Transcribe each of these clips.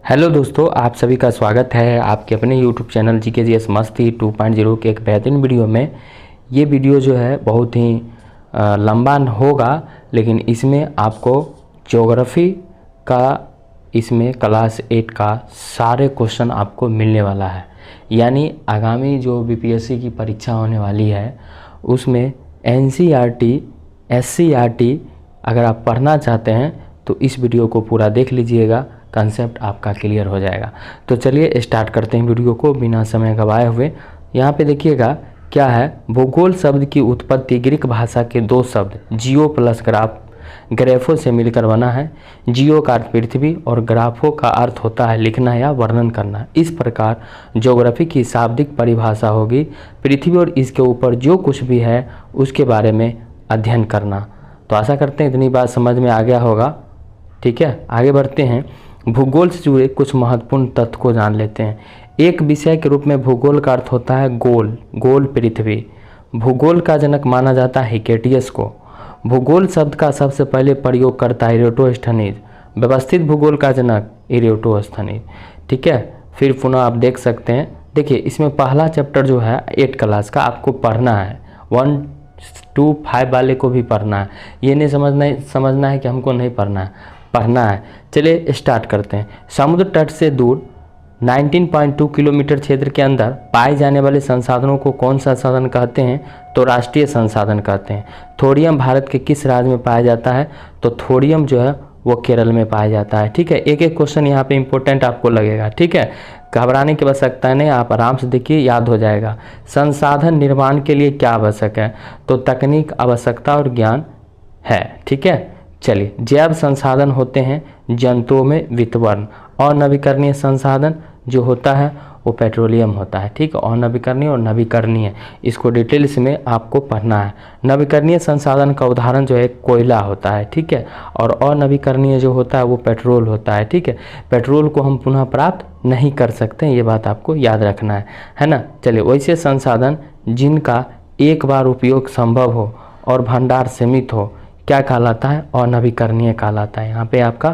Hello दोस्तों, आप सभी का स्वागत है आपके अपने यूट्यूब चैनल GKGS मस्ती 2.0 के एक बेहतरीन वीडियो में। ये वीडियो जो है बहुत ही लंबा होगा, लेकिन इसमें आपको ज्योग्राफी का इसमें क्लास 8 का सारे क्वेश्चन आपको मिलने वाला है। यानी आगामी जो BPSC की परीक्षा होने वाली है उसमें NCERT SCERT अगर आप पढ़ना चाहते हैं तो इस वीडियो को पूरा देख लीजिएगा, कंसेप्ट आपका क्लियर हो जाएगा। तो चलिए स्टार्ट करते हैं वीडियो को बिना समय गवाए हुए। यहाँ पे देखिएगा क्या है, भूगोल शब्द की उत्पत्ति ग्रीक भाषा के दो शब्द जियो प्लस ग्राफो से मिलकर बना है। जियो का अर्थ पृथ्वी और ग्राफो का अर्थ होता है लिखना या वर्णन करना। इस प्रकार ज्योग्राफी की शाब्दिक परिभाषा होगी पृथ्वी और इसके ऊपर जो कुछ भी है उसके बारे में अध्ययन करना। तो आशा करते हैं इतनी बात समझ में आ गया होगा। ठीक है, आगे बढ़ते हैं। भूगोल से जुड़े कुछ महत्वपूर्ण तथ्य को जान लेते हैं। एक विषय के रूप में भूगोल का अर्थ होता है गोल पृथ्वी। भूगोल का जनक माना जाता है हिकेटियस को। भूगोल शब्द का सबसे पहले प्रयोग करता है इरेटोस्थनीज। व्यवस्थित भूगोल का जनक इरेटोस्थनीज। ठीक है, फिर पुनः आप देख सकते हैं। देखिए इसमें पहला चैप्टर जो है 8 क्लास का आपको पढ़ना है, 1 to 5 वाले को भी पढ़ना है। ये नहीं समझना है कि हमको नहीं पढ़ना है। चलिए स्टार्ट करते हैं। समुद्र तट से दूर 19.2 किलोमीटर क्षेत्र के अंदर पाए जाने वाले संसाधनों को कौन सा संसाधन कहते हैं? तो राष्ट्रीय संसाधन कहते हैं। थोरियम भारत के किस राज्य में पाया जाता है? तो थोरियम जो है वो केरल में पाया जाता है। ठीक है, एक एक क्वेश्चन यहाँ पे इंपॉर्टेंट आपको लगेगा। ठीक है, घबराने की आवश्यकता नहीं, आप आराम से देखिए, याद हो जाएगा। संसाधन निर्माण के लिए क्या आवश्यक है? तो तकनीक, आवश्यकता और ज्ञान है। ठीक है, चलिए जैव संसाधन होते हैं जंतुओं में वितरण। और नवीकरणीय संसाधन जो होता है वो पेट्रोलियम होता है। ठीक है, और नवीकरणीय और नवीकरणीय इसको डिटेल्स में आपको पढ़ना है। नवीकरणीय संसाधन का उदाहरण जो है कोयला होता है। ठीक है, और अनवीकरणीय जो होता है वो पेट्रोल होता है। ठीक है, पेट्रोल को हम पुनः प्राप्त नहीं कर सकते, ये बात आपको याद रखना है ना। चलिए, वैसे संसाधन जिनका एक बार उपयोग संभव हो और भंडार सीमित हो क्या कहलाता है? अनवीकरणीय कहलाता है। यहाँ पे आपका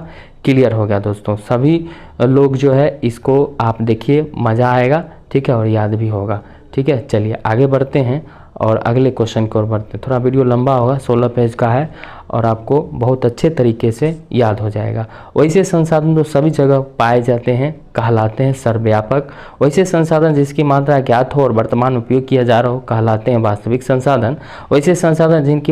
क्लियर हो गया दोस्तों। सभी लोग जो है इसको आप देखिए, मज़ा आएगा। ठीक है, और याद भी होगा। ठीक है, चलिए आगे बढ़ते हैं और अगले क्वेश्चन की ओर बढ़ते हैं। थोड़ा वीडियो लंबा होगा, 16 पेज का है और आपको बहुत अच्छे तरीके से याद हो जाएगा। वैसे संसाधन जो सभी जगह पाए जाते हैं कहलाते हैं सर्वव्यापक। वैसे संसाधन जिसकी मात्रा ज्ञात हो और वर्तमान उपयोग किया जा रहा हो कहलाते हैं वास्तविक संसाधन। वैसे संसाधन जिनकी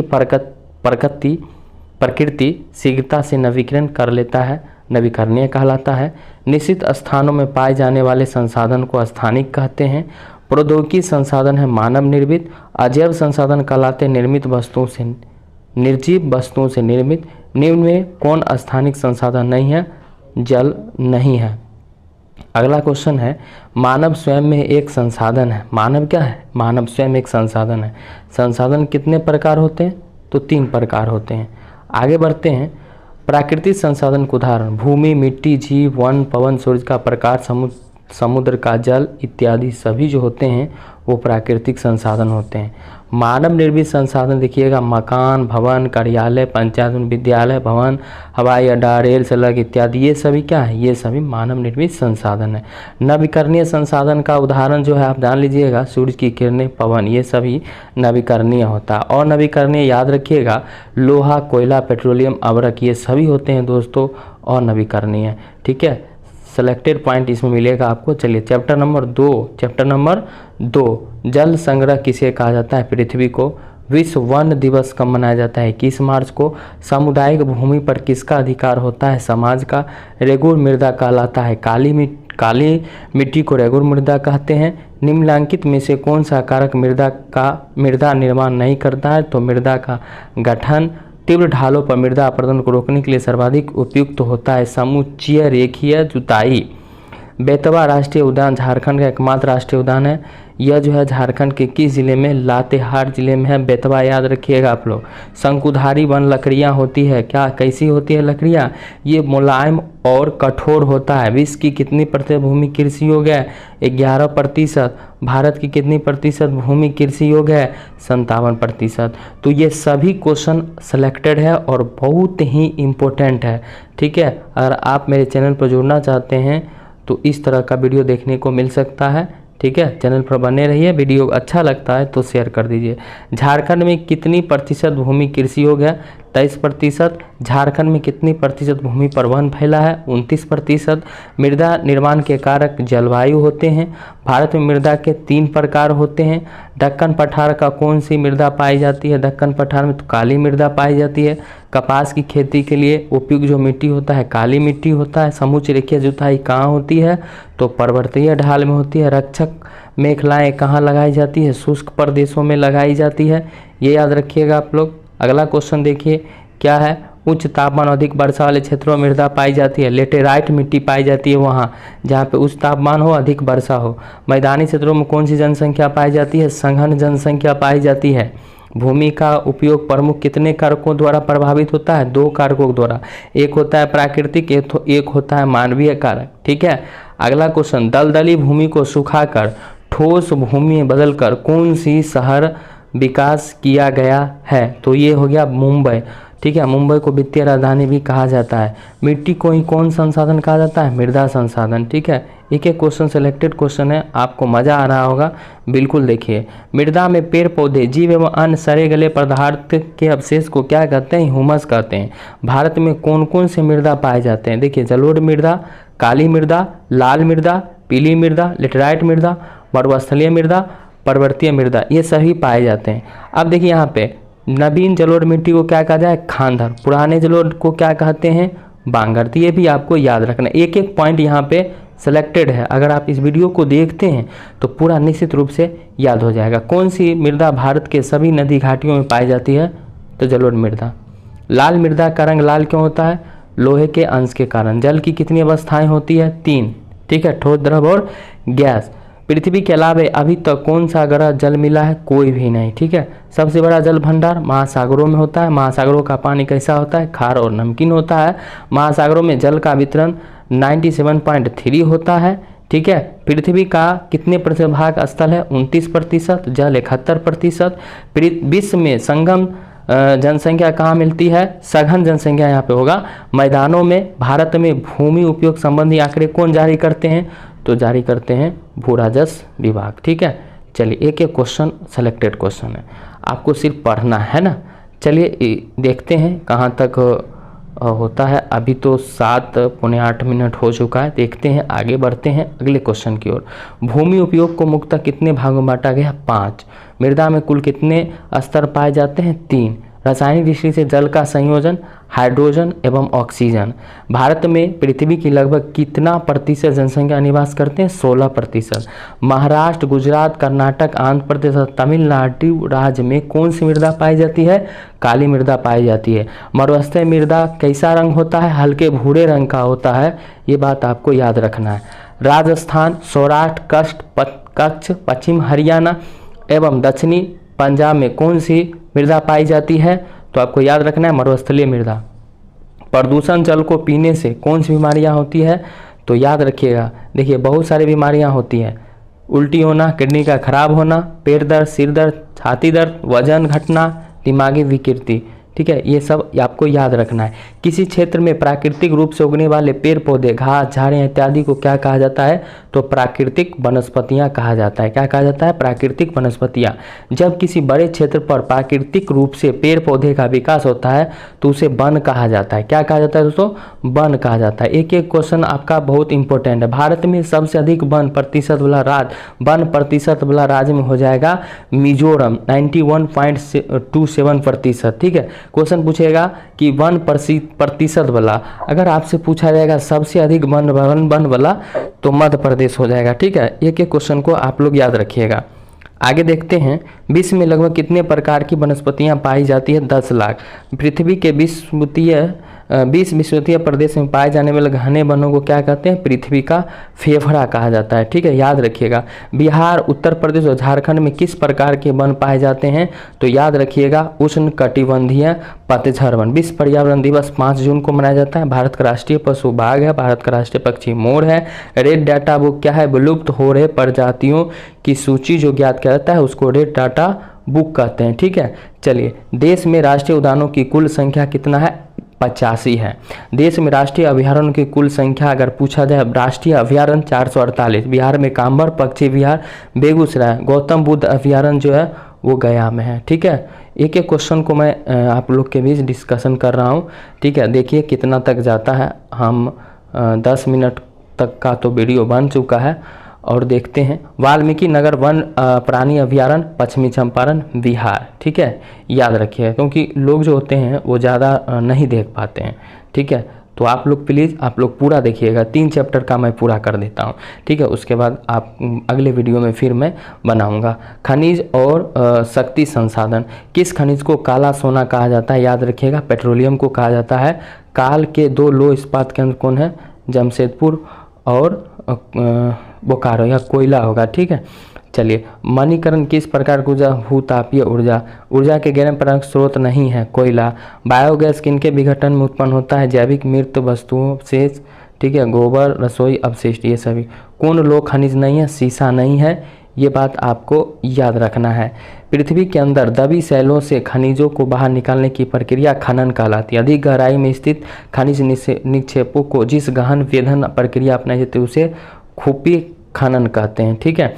प्रकृति शीघ्रता से नवीकरण कर लेता है नवीकरणीय कहलाता है। निश्चित स्थानों में पाए जाने वाले संसाधन को स्थानिक कहते हैं। प्रौद्योगिकी संसाधन है मानव निर्मित। अजैव संसाधन कहलाते निर्मित वस्तुओं से निर्जीव वस्तुओं से निर्मित। निम्न में कौन स्थानिक संसाधन नहीं है? जल नहीं है। अगला क्वेश्चन है, मानव स्वयं में एक संसाधन है। मानव क्या है? मानव स्वयं एक संसाधन है। संसाधन कितने प्रकार होते हैं? तो 3 प्रकार होते हैं। आगे बढ़ते हैं। प्राकृतिक संसाधन के उदाहरण भूमि, मिट्टी, जीव, वन, पवन, सूर्य का प्रकाश, समुद्र का जल इत्यादि सभी जो होते हैं वो प्राकृतिक संसाधन होते हैं। मानव निर्मित संसाधन देखिएगा, मकान, भवन, कार्यालय, पंचायत, विद्यालय, भवन, हवाई अड्डा, रेल, सड़क इत्यादि, ये सभी क्या है? ये सभी मानव निर्मित संसाधन है। नवीकरणीय संसाधन का उदाहरण जो है आप जान लीजिएगा, सूर्य की किरणें, पवन, ये सभी नवीकरणीय होता है। और नवीकरणीय याद रखिएगा, लोहा, कोयला, पेट्रोलियम, अवरक, ये सभी होते हैं दोस्तों और नवीकरणीय। ठीक है, सेलेक्टेड पॉइंट इसमें मिलेगा आपको। चलिए चैप्टर नंबर 2 जल संग्रह किसे कहा जाता है? पृथ्वी को। विश्व वन दिवस कब मनाया जाता है? 21 मार्च को। सामुदायिक भूमि पर किसका अधिकार होता है? समाज का। रेगुर मृदा कहलाता है काली मिट्टी को रेगुर मृदा कहते हैं। निम्नलिखित में से कौन सा कारक मृदा निर्माण नहीं करता है? तो मृदा का गठन। तीव्र ढालों पर मृदा अपरदन को रोकने के लिए सर्वाधिक उपयुक्त होता है समुच्चय रेखीय जुताई। बेतवा राष्ट्रीय उद्यान झारखंड का एकमात्र राष्ट्रीय उद्यान है। यह जो है झारखंड के किस ज़िले में, लातेहार ज़िले में है। बेतवा याद रखिएगा आप लोग। शंकुधारी वन लकड़ियाँ होती है, क्या कैसी होती है लकड़ियाँ, ये मुलायम और कठोर होता है। विश्व की कितनी प्रतिशत भूमि कृषि योग्य है, 11%। भारत की कितनी प्रतिशत भूमि कृषि योग्य है, 57%। तो ये सभी क्वेश्चन सिलेक्टेड है और बहुत ही इम्पोर्टेंट है, ठीक है। अगर आप मेरे चैनल पर जुड़ना चाहते हैं तो इस तरह का वीडियो देखने को मिल सकता है, ठीक है। चैनल पर बने रहिए, वीडियो अच्छा लगता है तो शेयर कर दीजिए। झारखंड में कितनी प्रतिशत भूमि कृषि योग्य है, 23%। झारखंड में कितनी प्रतिशत भूमि पर वन फैला है, 29%। मृदा निर्माण के कारक जलवायु होते हैं। भारत में मृदा के 3 प्रकार होते हैं। दक्कन पठार का कौन सी मृदा पाई जाती है, दक्कन पठार में तो काली मृदा पाई जाती है। कपास की खेती के लिए उपयुक्त जो मिट्टी होता है काली मिट्टी होता है। समूची रेखीय जुताई कहाँ होती है, तो पर्वतीय ढाल में होती है। रक्षक मेखलाएँ कहाँ लगाई जाती है, शुष्क प्रदेशों में लगाई जाती है, ये याद रखिएगा आप लोग। अगला क्वेश्चन देखिए क्या है, उच्च तापमान अधिक वर्षा वाले क्षेत्रों में मृदा पाई जाती है। लेटेराइट मिट्टी पाई जाती है वहाँ जहाँ पे उच्च तापमान हो, अधिक वर्षा हो। मैदानी क्षेत्रों में कौन सी जनसंख्या पाई जाती है, सघन जनसंख्या पाई जाती है। भूमि का उपयोग प्रमुख कितने कारकों द्वारा प्रभावित होता है, 2 कारकों द्वारा, एक होता है प्राकृतिक, एक होता है मानवीय कारक, ठीक है। अगला क्वेश्चन, दलदली भूमि को सुखाकर ठोस भूमि में बदलकर कौन सी शहर विकास किया गया है, तो ये हो गया मुंबई, ठीक है। मुंबई को वित्तीय राजधानी भी कहा जाता है। मिट्टी को ही कौन संसाधन कहा जाता है, मृदा संसाधन, ठीक है। एक एक क्वेश्चन सिलेक्टेड क्वेश्चन है, आपको मज़ा आ रहा होगा, बिल्कुल देखिए। मृदा में पेड़ पौधे जीव एवं अन्य सड़े गले पदार्थ के अवशेष को क्या कहते हैं, ह्यूमस कहते हैं। भारत में कौन कौन से मृदा पाए जाते हैं, देखिए जलोढ़ मृदा, काली मृदा, लाल मृदा, पीली मृदा, लेटेराइट मृदा, मरुस्थलीय मृदा, पर्वतीय मृदा, ये सभी पाए जाते हैं। अब देखिए यहाँ पे नवीन जलोढ़ मिट्टी को क्या कहा जाए, खांधर। पुराने जलोढ़ को क्या कहते हैं, बांगर। तो ये भी आपको याद रखना, एक एक पॉइंट यहाँ पे सिलेक्टेड है। अगर आप इस वीडियो को देखते हैं तो पूरा निश्चित रूप से याद हो जाएगा। कौन सी मृदा भारत के सभी नदी घाटियों में पाई जाती है, तो जलोढ़ मृदा। लाल मृदा का रंग लाल क्यों होता है, लोहे के अंश के कारण। जल की कितनी अवस्थाएं होती है, 3, ठीक है, ठोस, द्रव और गैस। पृथ्वी के अलावा अभी तक कौन सा ग्रह जल मिला है, कोई भी नहीं, ठीक है। सबसे बड़ा जल भंडार महासागरों में होता है। महासागरों का पानी कैसा होता है, खार और नमकीन होता है। महासागरों में जल का वितरण 97.3 होता है, ठीक है। पृथ्वी का कितने प्रतिशत भाग स्थल है, 29%, जल 71%। विश्व में संगम जनसंख्या कहाँ मिलती है, सघन जनसंख्या यहाँ पे होगा मैदानों में। भारत में भूमि उपयोग संबंधी आंकड़े कौन जारी करते हैं, तो जारी करते हैं भू राजस्व विभाग, ठीक है। चलिए एक एक क्वेश्चन सिलेक्टेड क्वेश्चन है, आपको सिर्फ पढ़ना है ना। चलिए देखते हैं कहाँ तक होता है। अभी तो 7 पौने 8 मिनट हो चुका है, देखते हैं आगे बढ़ते हैं अगले क्वेश्चन की ओर। भूमि उपयोग को मुख्यतः कितने भागों में बांटा गया, 5। मृदा में कुल कितने स्तर पाए जाते हैं, 3। रासायनिक दृष्टि से जल का संयोजन, हाइड्रोजन एवं ऑक्सीजन। भारत में पृथ्वी की लगभग कितना प्रतिशत जनसंख्या निवास करते हैं, 16%। महाराष्ट्र, गुजरात, कर्नाटक, आंध्र प्रदेश और तमिलनाडु राज्य में कौन सी मृदा पाई जाती है, काली मृदा पाई जाती है। मरुस्थलीय मृदा कैसा रंग होता है, हल्के भूरे रंग का होता है, ये बात आपको याद रखना है। राजस्थान, सौराष्ट्र, कच्छ, पश्चिम हरियाणा एवं दक्षिणी पंजाब में कौन सी मृदा पाई जाती है, तो आपको याद रखना है मरुस्थलीय मृदा। प्रदूषण जल को पीने से कौन सी बीमारियां होती है, तो याद रखिएगा, देखिए बहुत सारी बीमारियां होती हैं। उल्टी होना, किडनी का खराब होना, पेट दर्द, सिर दर्द, छाती दर्द, वजन घटना, दिमागी विकृति, ठीक है, ये सब आपको याद रखना है। किसी क्षेत्र में प्राकृतिक रूप से उगने वाले पेड़ पौधे, घास, झाड़ियाँ इत्यादि को क्या कहा जाता है, तो प्राकृतिक वनस्पतियाँ कहा जाता है। क्या कहा जाता है, प्राकृतिक वनस्पतियाँ। जब किसी बड़े क्षेत्र पर प्राकृतिक रूप से पेड़ पौधे का विकास होता है तो उसे वन कहा जाता है। क्या कहा जाता है दोस्तों, वन कहा जाता है। एक एक क्वेश्चन आपका बहुत इंपॉर्टेंट है। भारत में सबसे अधिक वन प्रतिशत वाला राज्य में हो जाएगा मिजोरम, 91.27%, ठीक है। क्वेश्चन पूछेगा कि 1% वाला, अगर आपसे पूछा जाएगा सबसे अधिक वन वाला, तो मध्य प्रदेश हो जाएगा, ठीक है। एक एक क्वेश्चन को आप लोग याद रखिएगा। आगे देखते हैं, विश्व में लगभग कितने प्रकार की वनस्पतियां पाई जाती है, 10 लाख। पृथ्वी के विषुवतीय 20 विषुवतीय प्रदेश में पाए जाने वाले घने वनों को क्या कहते हैं? पृथ्वी का फेफड़ा कहा जाता है। ठीक है, याद रखिएगा। बिहार, उत्तर प्रदेश और झारखंड में किस प्रकार के वन पाए जाते हैं? तो याद रखिएगा, उष्णकटिबंधीय पतझड़ वन। विश्व पर्यावरण दिवस 5 जून को मनाया जाता है। भारत का राष्ट्रीय पशु बाघ है। भारत का राष्ट्रीय पक्षी मोर है। रेड डाटा बुक क्या है? विलुप्त हो रहे प्रजातियों की सूची जो ज्ञात किया जाता है उसको रेड डाटा बुक कहते हैं। ठीक है, चलिए, देश में राष्ट्रीय उद्यानों की कुल संख्या कितना है? 85 है। देश में राष्ट्रीय अभयारण्य की कुल संख्या अगर पूछा जाए, राष्ट्रीय अभयारण्य 448। बिहार में कांबर पक्षी विहार, बेगूसराय, गौतम बुद्ध अभयारण्य जो है वो गया में है। ठीक है, एक एक क्वेश्चन को मैं आप लोग के बीच डिस्कशन कर रहा हूँ। ठीक है, देखिए कितना तक जाता है। हम 10 मिनट तक का तो वीडियो बन चुका है और देखते हैं। वाल्मीकि नगर वन प्राणी अभयारण्य, पश्चिमी चंपारण, बिहार। ठीक है, याद रखिए, क्योंकि लोग जो होते हैं वो ज़्यादा नहीं देख पाते हैं। ठीक है, तो आप लोग प्लीज़ आप लोग पूरा देखिएगा। 3 चैप्टर का मैं पूरा कर देता हूँ। ठीक है, उसके बाद आप अगले वीडियो में फिर मैं बनाऊँगा। खनिज और शक्ति संसाधन। किस खनिज को काला सोना कहा जाता है? याद रखिएगा, पेट्रोलियम को कहा जाता है। काल के 2 लौह इस्पात केंद्र कौन है? जमशेदपुर और बोकारो, या कोयला होगा। ठीक है, चलिए, मणिकरण किस प्रकार की ऊर्जा? भूतापीय ऊर्जा। ऊर्जा के गैर परमाणु स्रोत नहीं है? कोयला। बायोगैस किनके विघटन में उत्पन्न होता है? जैविक मृत वस्तुओं से। ठीक है, गोबर, रसोई अपशिष्ट, ये सभी। कौन लोह खनिज नहीं है? सीसा नहीं है। ये बात आपको याद रखना है। पृथ्वी के अंदर दबी शैलों से खनिजों को बाहर निकालने की प्रक्रिया खनन कहलाती है। अधिक गहराई में स्थित खनिज निक्षेपों को जिस गहन वेधन प्रक्रिया अपनाई जाती है उसे खुफी खनन कहते हैं। ठीक है,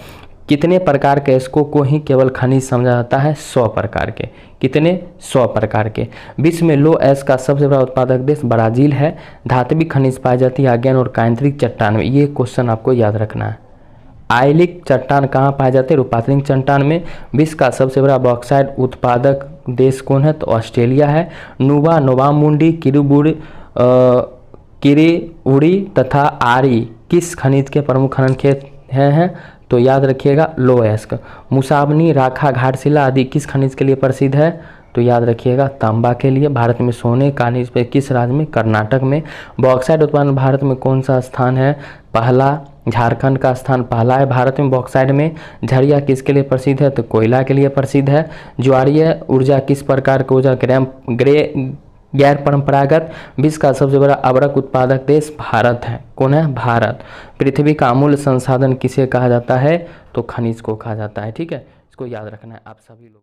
कितने प्रकार के अयस्कों को ही केवल खनिज समझा जाता है? 100 प्रकार के। कितने? 100 प्रकार के। विश्व में लौह अयस्क का सबसे बड़ा उत्पादक देश ब्राजील है। धात्विक खनिज पाई जाती है आज्ञान और कायांतरिक चट्टान में। ये क्वेश्चन आपको याद रखना है। आयलिक चट्टान कहाँ पाए जाते हैं? रूपांतरित चट्टान में। विश्व का सबसे बड़ा बॉक्साइट उत्पादक देश कौन है? तो ऑस्ट्रेलिया है। नुबा, नोवामुंडी, किरीउड़ी तथा आरी किस खनिज के प्रमुख खनन क्षेत्र हैं? तो याद रखिएगा, लौह अयस्क। मुसाबनी, राखा, घाटशिला आदि किस खनिज के लिए प्रसिद्ध है? तो याद रखिएगा, तांबा के लिए। भारत में सोने का खनिज पे किस राज्य में? कर्नाटक में। बॉक्साइट उत्पादन भारत में कौन सा स्थान है? पहला। झारखंड का स्थान पहला है भारत में बॉक्साइट में। झरिया किसके लिए प्रसिद्ध है? तो कोयला के लिए प्रसिद्ध है। ज्वारीय ऊर्जा किस प्रकार की ऊर्जा? गैर परंपरागत। विश्व का सबसे बड़ा अवरक उत्पादक देश भारत है। कौन है? भारत। पृथ्वी का अमूल्य संसाधन किसे कहा जाता है? तो खनिज को कहा जाता है। ठीक है, इसको याद रखना है आप सभी लोग।